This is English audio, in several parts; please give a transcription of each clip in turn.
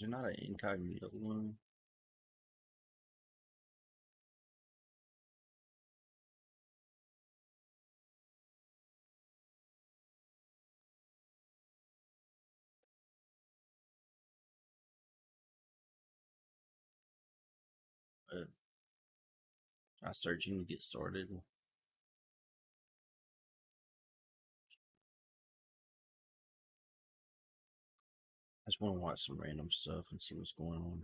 there not an incognito one? Not searching to get started. I just want to watch some random stuff and see what's going on.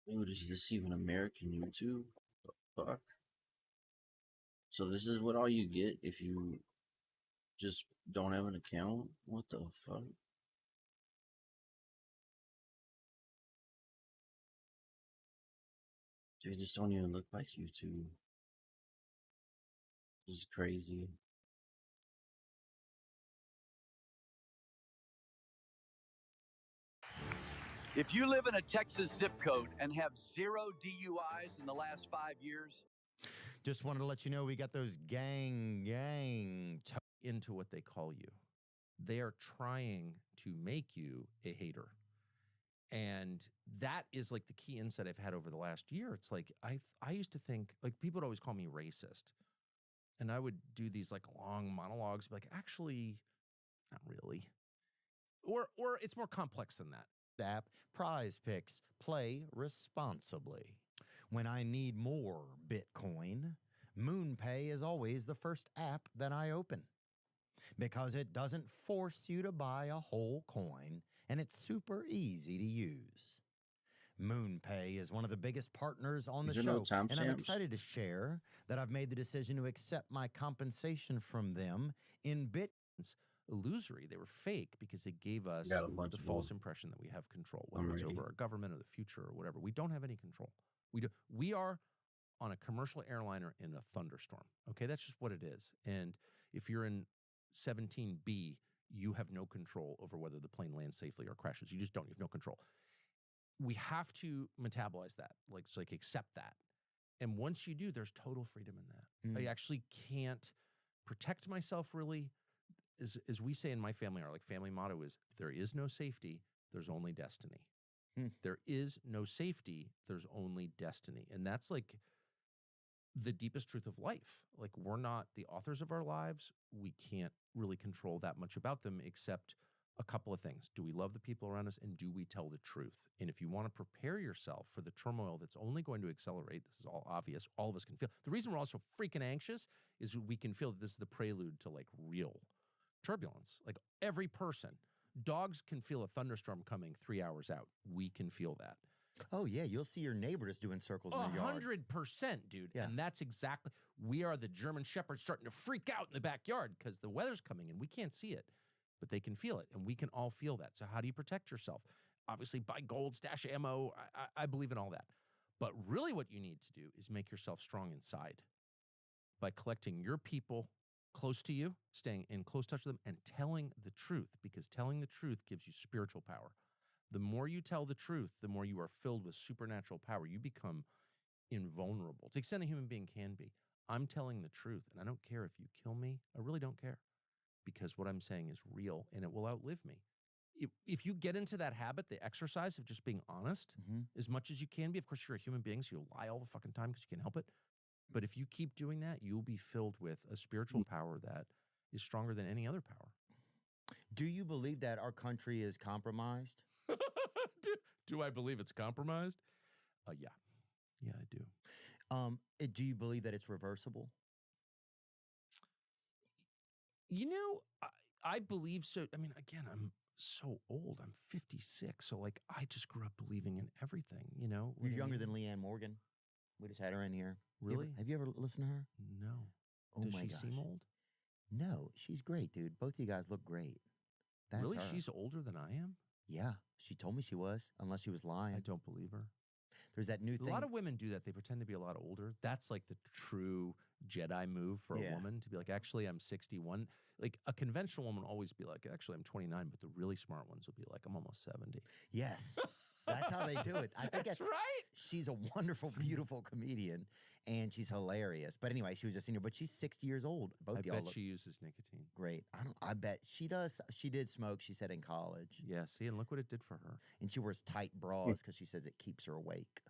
Dude, is this even American YouTube? The fuck? So this is what all you get if you just don't have an account? What the fuck? They just don't even look like YouTube. This is crazy. If you live in a Texas zip code and have 0 DUIs in the last 5 years, just wanted to let you know we got those gang into what they call you. They are trying to make you a hater. And that is like the key insight I've had over the last year. It's like I used to think, like, people would always call me racist. And I would do these like long monologues, like, actually, not really. Or it's more complex than that. App, Prize Picks, play responsibly. When I need more Bitcoin, MoonPay is always the first app that I open because it doesn't force you to buy a whole coin and it's super easy to use. MoonPay is one of the biggest partners on the show, and I'm excited to share that I've made the decision to accept my compensation from them in Bitcoins. Illusory. They were fake because they gave us the false impression that we have control, whether it's over our government or the future or whatever. We don't have any control. We are on a commercial airliner in a thunderstorm. Okay, that's just what it is. And if you're in 17B, you have no control over whether the plane lands safely or crashes. You just don't. You have no control. We have to metabolize that, like accept that. And once you do, there's total freedom in that. I actually can't protect myself really. As we say in my family, our family motto is, there is no safety, there's only destiny. There is no safety, there's only destiny. And that's like the deepest truth of life. Like, we're not the authors of our lives. We can't really control that much about them, except a couple of things. Do we love the people around us, and do we tell the truth? And if you want to prepare yourself for the turmoil that's only going to accelerate, this is all obvious, all of us can feel. The reason we're all so freaking anxious is we can feel that this is the prelude to like real turbulence. Like, every person, dogs can feel a thunderstorm coming 3 hours out. We can feel that. Oh yeah, you'll see your neighbor just doing circles in the yard. 100%, dude. Yeah. And that's exactly, we are the German Shepherds starting to freak out in the backyard because the weather's coming in. We can't see it, but they can feel it, and we can all feel that. So how do you protect yourself? Obviously, buy gold, stash ammo. I believe in all that. But really what you need to do is make yourself strong inside by collecting your people close to you, staying in close touch with them, and telling the truth, because telling the truth gives you spiritual power. The more you tell the truth, the more you are filled with supernatural power. You become invulnerable to the extent a human being can be. I'm telling the truth, and I don't care if you kill me. I really don't care, because what I'm saying is real, and it will outlive me. If you get into that habit, the exercise of just being honest as much as you can be, of course, you're a human being, so you'll lie all the fucking time because you can't help it. But if you keep doing that, you'll be filled with a spiritual power that is stronger than any other power. Do you believe that our country is compromised? Do I believe it's compromised? Yeah. Yeah, I do. Do you believe that it's reversible? You know, I believe so. I mean, again, so old. I'm 56. So like I just grew up believing in everything, you know? You're younger than Leanne Morgan. We just had her in here. Really? Have you ever listened to her? No. Oh Does my she gosh. seem old? No, she's great, dude. Both of you guys look great. That's really? her. She's older than I am? Yeah, she told me she was, unless she was lying. I don't believe her. There's that new thing. A lot of women do that. They pretend to be a lot older. That's like the true Jedi move for a woman to be like, actually, I'm 61. Like a conventional woman will always be like, actually, I'm 29. But the really smart ones will be like, I'm almost 70. Yes. That's how they do it. I think that's right. She's a wonderful, beautiful comedian, and she's hilarious. But anyway, she was a senior, but she's 60 years old. Both I y'all bet look she uses nicotine. great. I bet she does. She did smoke, she said, in college. Yeah, see, and look what it did for her. And she wears tight bras because she says it keeps her awake.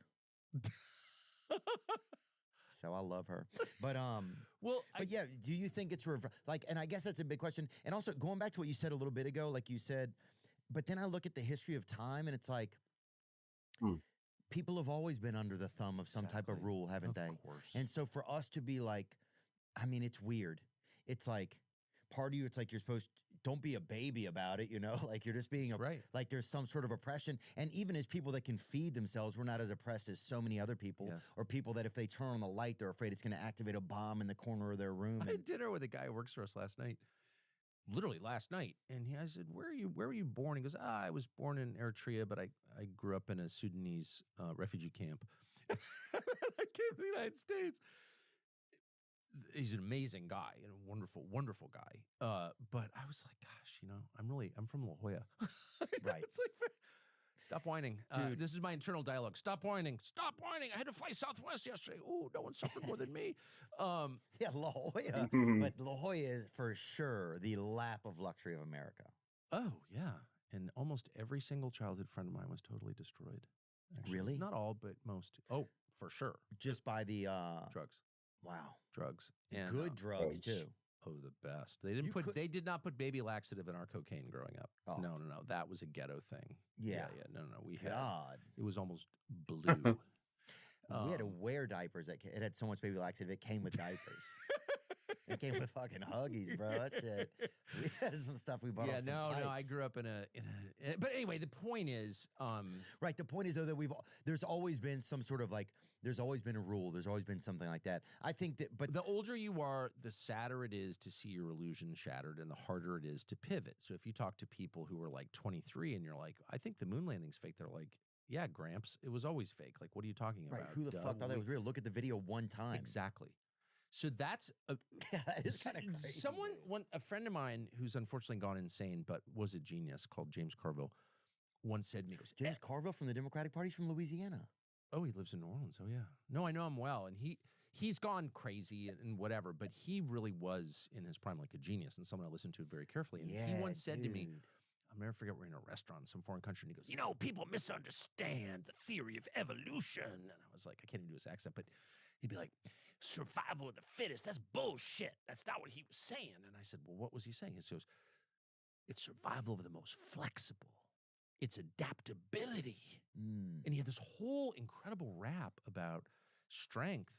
So I love her. But yeah, do you think it's like, and I guess that's a big question. And also going back to what you said a little bit ago, like you said, but then I look at the history of time and it's like people have always been under the thumb of some type of rule, haven't they? Of course. And so for us to be like, I mean, it's weird. It's like part of you, it's like you're supposed to, don't be a baby about it, you know? Like you're just being like there's some sort of oppression. And even as people that can feed themselves, we're not as oppressed as so many other people. Yes. Or people that if they turn on the light, they're afraid it's going to activate a bomb in the corner of their room. I had dinner with a guy who works for us last night. Literally last night. And I said, where were you born? He goes, I was born in Eritrea, but I grew up in a Sudanese refugee camp. I came to the United States. He's an amazing guy and a wonderful, wonderful guy. But I was like, gosh, you know, I'm from La Jolla. Right. It's like, stop whining. Dude. This is my internal dialogue. Stop whining. Stop whining. I had to fly Southwest yesterday. Oh, no one suffered more than me. Yeah, La Jolla. But La Jolla is for sure the lap of luxury of America. Oh, yeah. And almost every single childhood friend of mine was totally destroyed. Actually. Really? Not all, but most. Oh, for sure. Just by the drugs. Wow. Drugs. And good drugs too. Oh, the best. They did not put baby laxative in our cocaine growing up. Oh. No. That was a ghetto thing. Yeah. No. It was almost blue. We had to wear diapers. It had so much baby laxative. It came with diapers. It came with fucking Huggies, bro. That shit. We had some stuff we bought. Yeah, off some I grew up in a. But anyway, the point is, right. The point is though that there's always been some sort of like. There's always been a rule. There's always been something like that. I think that, but the older you are, the sadder it is to see your illusion shattered, and the harder it is to pivot. So if you talk to people who are like 23 and you're like, I think the moon landing's fake, they're like, yeah, Gramps, it was always fake. Like, what are you talking about? Right? Who the fuck thought that was real? Look at the video one time. Exactly. So that's that is kind of crazy. A friend of mine who's unfortunately gone insane, but was a genius, called James Carville, once said to me, James Carville from the Democratic Party from Louisiana. Oh, he lives in New Orleans. Oh, yeah. No, I know him well. And he's gone crazy and whatever, but he really was in his prime like a genius and someone I listened to very carefully. And he once said to me, I'll never forget, we're in a restaurant in some foreign country, and he goes, people misunderstand the theory of evolution. And I was like, I can't even do his accent, but he'd be like, survival of the fittest, that's bullshit. That's not what he was saying. And I said, well, what was he saying? He goes, it's survival of the most flexible. It's adaptability. And he had this whole incredible rap about strength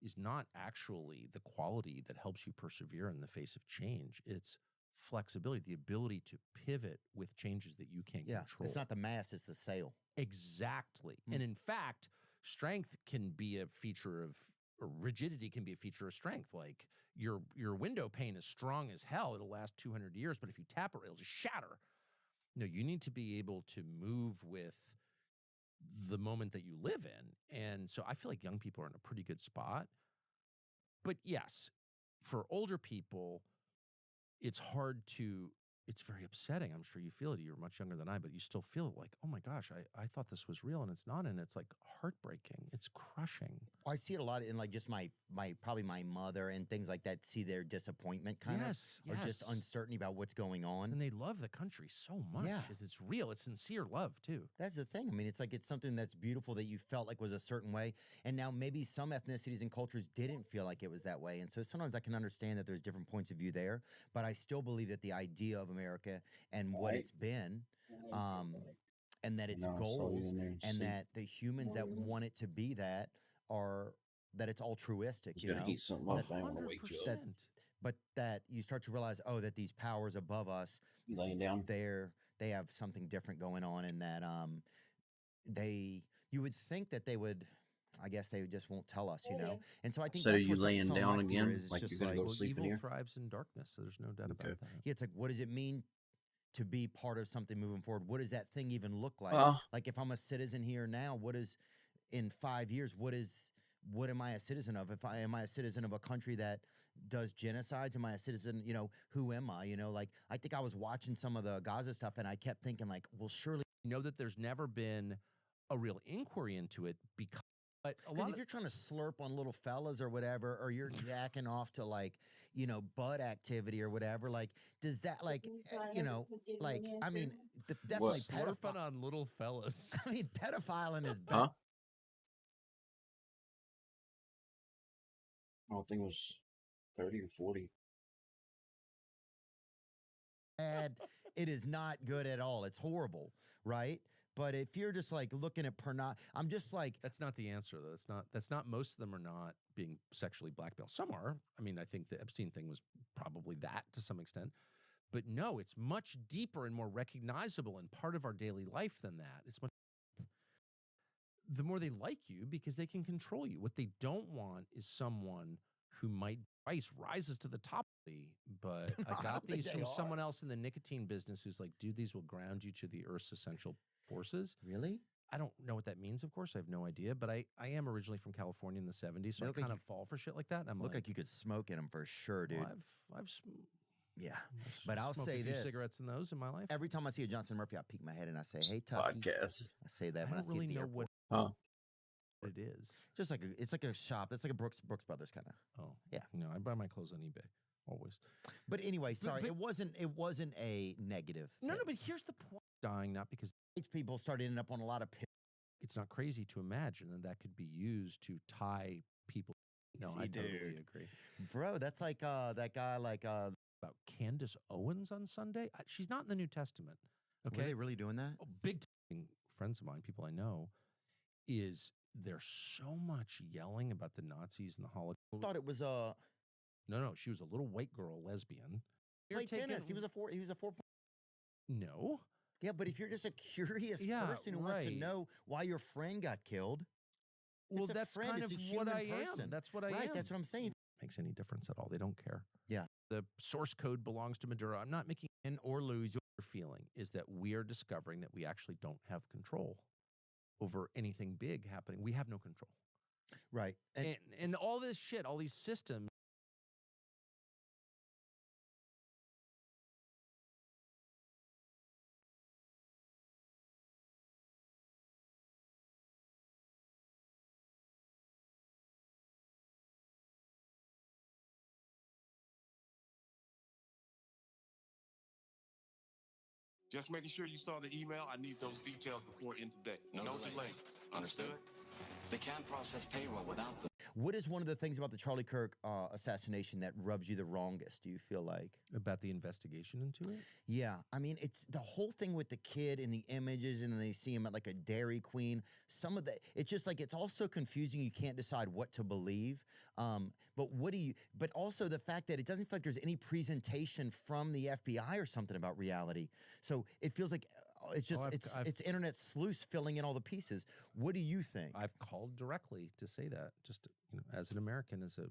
is not actually the quality that helps you persevere in the face of change. It's flexibility, the ability to pivot with changes that you can't control. It's not the mass, it's the sail. Exactly. And in fact, strength can be a feature of, or rigidity can be a feature of strength. Like your window pane is strong as hell. It'll last 200 years, but if you tap it, it'll just shatter. No, you need to be able to move with the moment that you live in. And so I feel like young people are in a pretty good spot. But yes, for older people, it's very upsetting. I'm sure you feel it. You're much younger than I, but you still feel like, oh my gosh, I thought this was real and it's not. And it's like heartbreaking. It's crushing. I see it a lot in like just my probably my mother and things like that, see their disappointment kind of, or just uncertainty about what's going on. And they love the country so much. Yeah. It's real. It's sincere love too. That's the thing. I mean, it's like it's something that's beautiful that you felt like was a certain way. And now maybe some ethnicities and cultures didn't feel like it was that way. And so sometimes I can understand that there's different points of view there. But I still believe that the idea of America and what it's been, and that its goals and that the humans that want it to be that are, that it's altruistic, you know? Eat something up, I want to wake you up. But that you start to realize, that these powers above us, laying down, they're they have something different going on in that you would think that they would. I guess they just won't tell us, you know. And so I think So that's you where laying some of down my fear again? is. It's Like just you're gonna like, go sleep in evil here? thrives in darkness. So there's no doubt about that. yeah, it's like, what does it mean to be part of something moving forward? What does that thing even look like? Well, Like if I'm a citizen here now, what is in 5 years? What am I a citizen of? If I am I a citizen of a country that does genocides? Am I a citizen? You know, who am I? You know, like I think I was watching some of the Gaza stuff, and I kept thinking, like, well, surely. You know that there's never been a real inquiry into it because Because if you're trying to slurp on little fellas or whatever, or you're jacking off to like, you know, butt activity or whatever, like, does that like, you know, like, I mean, definitely slurping on little fellas. I mean, pedophiling is bad. huh? I don't think it was 30 or 40. It is not good at all. It's horrible, right? But if you're just like looking at I'm just like, that's not the answer though. That's not most of them are not being sexually blackmailed. Some are. I mean, I think the Epstein thing was probably that to some extent. But no, it's much deeper and more recognizable and part of our daily life than that. It's much the more they like you because they can control you. What they don't want is someone who might rises to the top. But I got these from someone else in the nicotine business who's like, dude, these will ground you to the Earth's essential forces. Really? I don't know what that means, of course. I have no idea. But I am originally from California in the 70s, so I kind of fall for shit like that. And I'm like you could smoke in them for sure, dude. Well, yeah. But I'll say this. Cigarettes in those in my life. Every time I see a Johnson Murphy, I peek my head and I say, hey, Tucky. Podcast. I say that when I don't really know what it is. Just like it's like a shop. It's like a Brooks Brothers kind of. Oh. Yeah. No, I buy my clothes on eBay. Always. But anyway, sorry, it wasn't a negative thing. No, but here's the point. Dying not because people started ending up on a lot of it's not crazy to imagine that could be used to tie people. No, I totally agree. Bro, that's like that guy about Candace Owens on Sunday. She's not in the New Testament. Okay. Are they really doing that? Oh, big time friends of mine, people I know, is there's so much yelling about the Nazis and the Holocaust. I thought it was No, she was a little white girl lesbian. Played tennis. He was a four. No. Yeah, but if you're just a curious person who wants to know why your friend got killed, well, that's kind of what I am. That's what I am. Right, that's what I'm saying. Makes any difference at all? They don't care. Yeah, the source code belongs to Maduro. I'm not making win or lose. Your feeling is that we are discovering that we actually don't have control over anything big happening. We have no control. Right, and all this shit, all these systems. Just making sure you saw the email. I need those details before end today. No delay. Understood? They can't process payroll without them. What is one of the things about the Charlie Kirk assassination that rubs you the wrongest, do you feel like? About the investigation into it? Yeah. I mean, it's the whole thing with the kid and the images, and then they see him at like a Dairy Queen. Some of the, it's just like, it's all so confusing. You can't decide what to believe. But also the fact that it doesn't feel like there's any presentation from the FBI or something about reality. So it feels like it's just, it's internet sleuths filling in all the pieces. What do you think? I've called directly to say that, just as an American, as a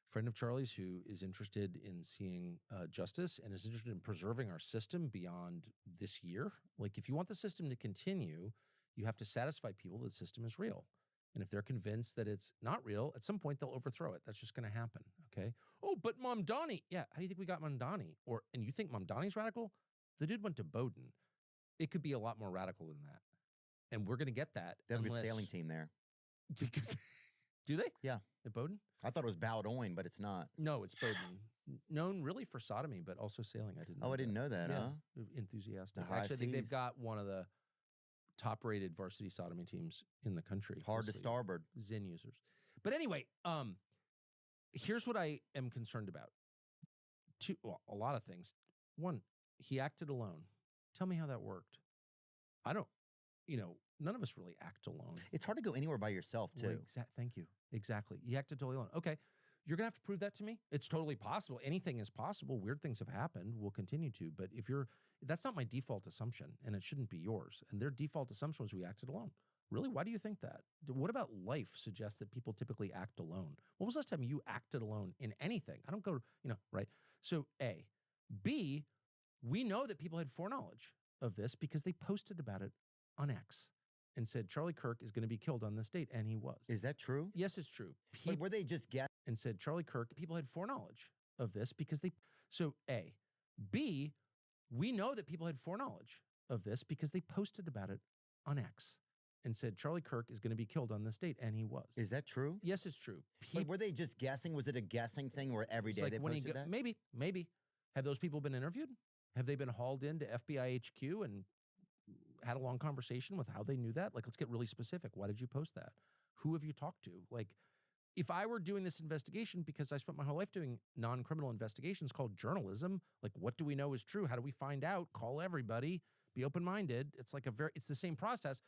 friend of Charlie's who is interested in seeing justice and is interested in preserving our system beyond this year. Like, if you want the system to continue, you have to satisfy people that the system is real. And if they're convinced that it's not real, at some point they'll overthrow it. That's just going to happen, okay? Oh, but Mamdani. Yeah, how do you think we got Mamdani? And you think Mamdani's radical? The dude went to Bowdoin. It could be a lot more radical than that. And we're going to get that. They have a good sailing team there. Do they? Yeah. At Bowdoin? I thought it was Bowdoin, but it's not. No, it's Bowdoin. Known really for sodomy, but also sailing. I didn't know that, huh? Enthusiastic. Actually, I think they've got one of the top-rated varsity sodomy teams in the country. Hard to starboard. Zen users. But anyway, here's what I am concerned about. A lot of things. One, he acted alone. Tell me how that worked. I don't, none of us really act alone. It's hard to go anywhere by yourself, too. Thank you. Exactly. You acted totally alone. Okay. You're going to have to prove that to me. It's totally possible. Anything is possible. Weird things have happened. We'll continue to. But that's not my default assumption, and it shouldn't be yours. And their default assumption was we acted alone. Really? Why do you think that? What about life suggests that people typically act alone? When was the last time you acted alone in anything? I don't go, right? So A. B, we know that people had foreknowledge of this because they posted about it on X and said Charlie Kirk is going to be killed on this date, and he was. Is that true? Yes, it's true. But were they just guessing? And said Charlie Kirk, people had foreknowledge of this because so A. B, we know that people had foreknowledge of this because they posted about it on X and said Charlie Kirk is going to be killed on this date, and he was. Is that true? Yes, it's true. But were they just guessing? Was it a guessing thing where every day they posted that? Maybe. Have those people been interviewed? Have they been hauled into FBI HQ and had a long conversation with how they knew that? Like, let's get really specific. Why did you post that? Who have you talked to? Like, if I were doing this investigation, because I spent my whole life doing non-criminal investigations called journalism, like, what do we know is true? How do we find out? Call everybody, be open-minded. It's like it's the same process.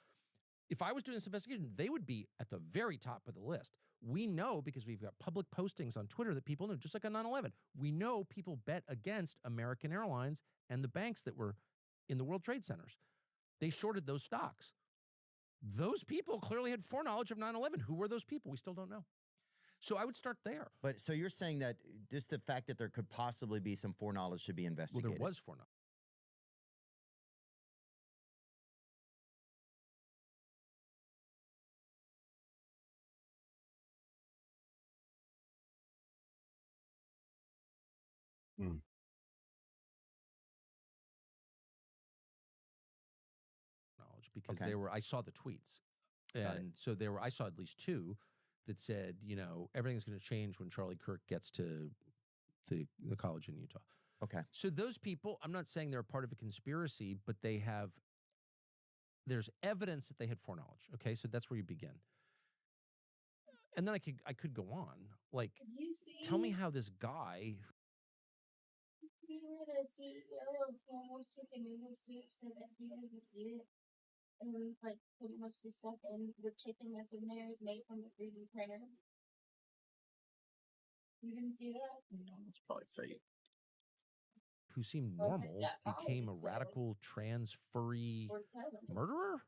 If I was doing this investigation, they would be at the very top of the list. We know, because we've got public postings on Twitter that people know, just like on 9/11, we know people bet against American Airlines and the banks that were in the World Trade Centers. They shorted those stocks. Those people clearly had foreknowledge of 9/11. Who were those people? We still don't know. So I would start there. But so you're saying that just the fact that there could possibly be some foreknowledge should be investigated? Well, there was foreknowledge. Because I saw the tweets. And so I saw at least two that said, everything's going to change when Charlie Kirk gets to the college in Utah. Okay. So those people, I'm not saying they're a part of a conspiracy, but there's evidence that they had foreknowledge. Okay. So that's where you begin. And then I could go on. Like, tell me how this guy. You were the CEO of Camel Chicken Noodle Soup said that he doesn't eat it. And like pretty much the stuff in the chicken that's in there is made from the 3D printer. You didn't see that? No, it's probably fake. Who seemed normal became a radical trans furry murderer?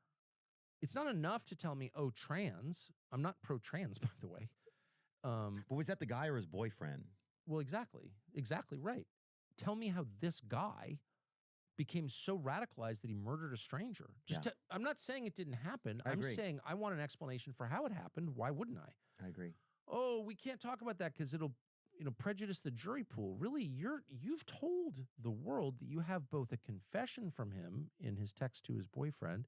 It's not enough to tell me, oh, trans. I'm not pro-trans, by the way. But was that the guy or his boyfriend? Well, exactly right. Tell me how this guy became so radicalized that he murdered a stranger. I'm not saying it didn't happen. I'm saying I want an explanation for how it happened. Why wouldn't I? I agree. Oh, we can't talk about that because it'll prejudice the jury pool. Really, you've told the world that you have both a confession from him in his text to his boyfriend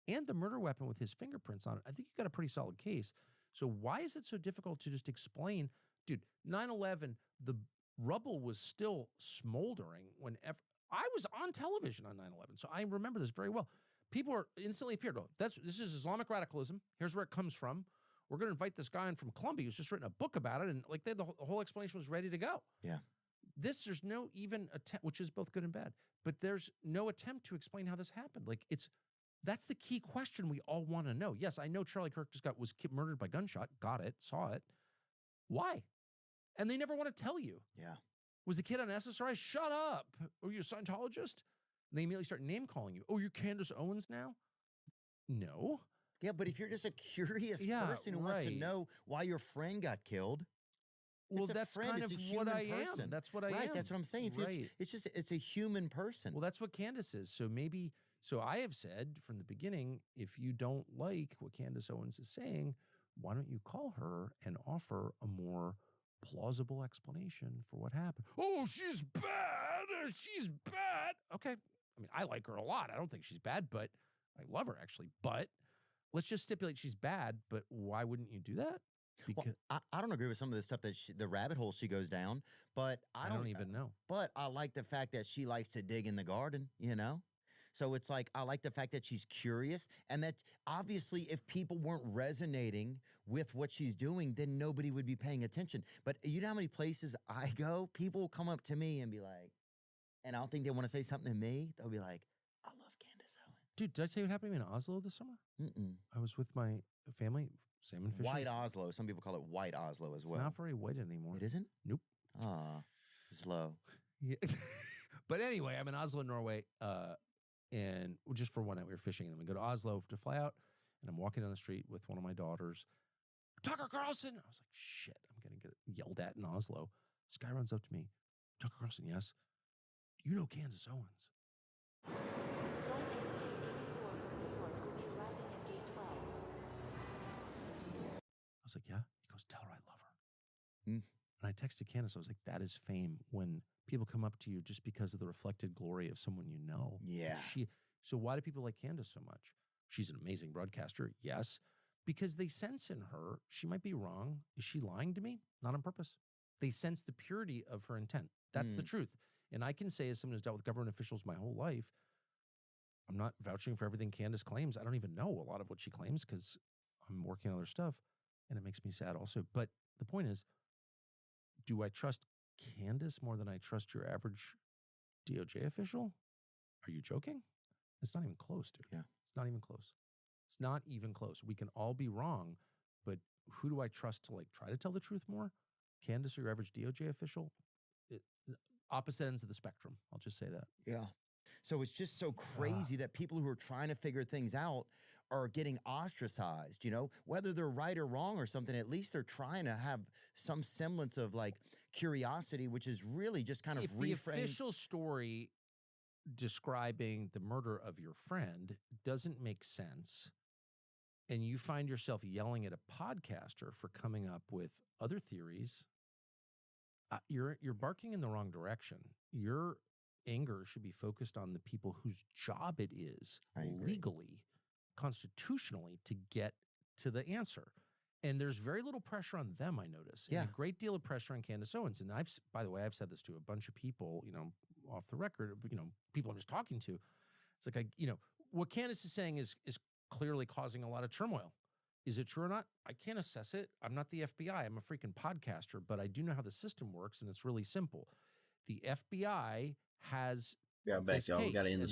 and the murder weapon with his fingerprints on it. I think you've got a pretty solid case. So why is it so difficult to just explain, dude, 9/11, the rubble was still smoldering whenever I was on television on 9/11, so I remember this very well. People are instantly appeared. Oh, this is Islamic radicalism. Here's where it comes from. We're going to invite this guy in from Columbia who's just written a book about it, and like the whole explanation was ready to go. Yeah. There's no even attempt, which is both good and bad, but there's no attempt to explain how this happened. Like that's the key question we all want to know. Yes, I know Charlie Kirk was murdered by gunshot. Got it. Saw it. Why? And they never want to tell you. Yeah. Was the kid on SSRI? Shut up. Are you a Scientologist? And they immediately start name calling you. Oh, you're Candace Owens now? No. Yeah, but if you're just a curious person who wants to know why your friend got killed, well, that's kind of what I am. That's what I am. Right, that's what I'm saying. It's a human person. Well, that's what Candace is. So I have said from the beginning, if you don't like what Candace Owens is saying, why don't you call her and offer a more plausible explanation for what happened? Oh, she's bad. She's bad. Okay. I mean, I like her a lot. I don't think she's bad, but I love her actually. But let's just stipulate she's bad. But why wouldn't you do that? Because I don't agree with some of the stuff that the rabbit hole she goes down, but I don't even know. But I like the fact that she likes to dig in the garden, So it's like, I like the fact that she's curious, and that obviously if people weren't resonating with what she's doing, then nobody would be paying attention. But you know how many places I go, people will come up to me and be like, and I don't think they want to say something to me. They'll be like, I love Candace Owens. Dude, did I tell you what happened to me in Oslo this summer? Mm-mm. I was with my family, Same in fishing. White Oslo. Some people call it White Oslo as well. It's not very white anymore. It isn't? Nope. Ah, slow. Yeah. But anyway, I'm in Oslo, Norway, and just for one night we were fishing, and then we go to Oslo to fly out, and I'm walking down the street with one of my daughters. Tucker Carlson! I was like, shit, I'm going to get yelled at in Oslo. This guy runs up to me. Tucker Carlson, yes. You know Candace Owens. Flight SK-84 from New York will be arriving at gate 12. I was like, yeah? He goes, tell her I love her. Mm. And I texted Candace, I was like, that is fame when people come up to you just because of the reflected glory of someone you know. Yeah. So why do people like Candace so much? She's an amazing broadcaster, yes. Because they sense in her, she might be wrong. Is she lying to me? Not on purpose. They sense the purity of her intent. That's the truth. And I can say, as someone who's dealt with government officials my whole life, I'm not vouching for everything Candace claims. I don't even know a lot of what she claims because I'm working on other stuff, and it makes me sad also. But the point is, do I trust Candace more than I trust your average DOJ official? Are you joking? It's not even close, dude. Yeah. It's not even close. It's not even close. We can all be wrong, but who do I trust to like try to tell the truth more? Candace or your average DOJ official? Opposite ends of the spectrum. I'll just say that. Yeah. So it's just so crazy that people who are trying to figure things out are getting ostracized, you know, whether they're right or wrong or something. At least they're trying to have some semblance of like curiosity, which is really just kind of if the official story describing the murder of your friend doesn't make sense, and you find yourself yelling at a podcaster for coming up with other theories, you're barking in the wrong direction. Your anger should be focused on the people whose job it is legally, constitutionally, to get to the answer. And there's very little pressure on them, I notice. Yeah. And a great deal of pressure on Candace Owens. And by the way, I've said this to a bunch of people, you know, off the record, you know, people I'm just talking to. It's like, what Candace is saying is clearly causing a lot of turmoil. Is it true or not? I can't assess it. I'm not the FBI. I'm a freaking podcaster, but I do know how the system works, and it's really simple. The FBI has Yeah, back, y'all. We got to end this.